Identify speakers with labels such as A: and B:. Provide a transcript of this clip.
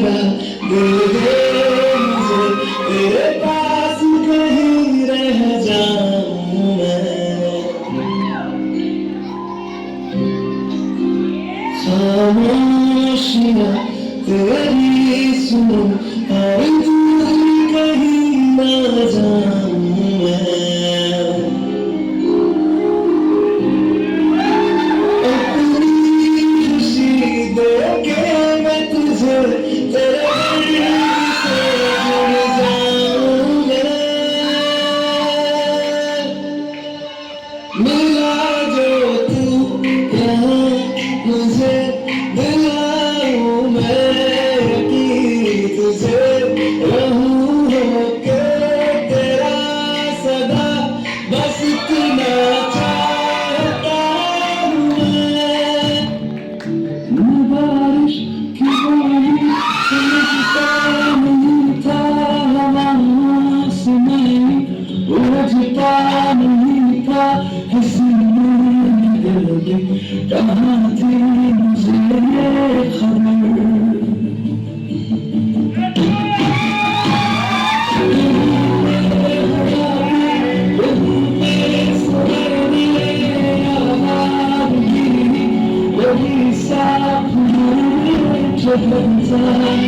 A: जरा दे दे मुझे, तेरे पास कहीं रह जाऊं मैं। खामोशियाँ तेरी सुनूं और दूर कहीं ना जाऊं मैं। अपनी खुशी दे के मैं तुझे तेरे दिल से जुड़ जाऊं मैं। मिला जो तू यहाँ मुझे दिलाऊं मैं कि तुझे रहूं होके तेरा सदा, बस इतना चाहता हूँ मैं। बारिश की बारी समझता नहीं था, हवाओं से मैं उलझता नहीं था, हसीने लगे कहाँ थी मुझे ये खबर। वही साथ जो बनता है,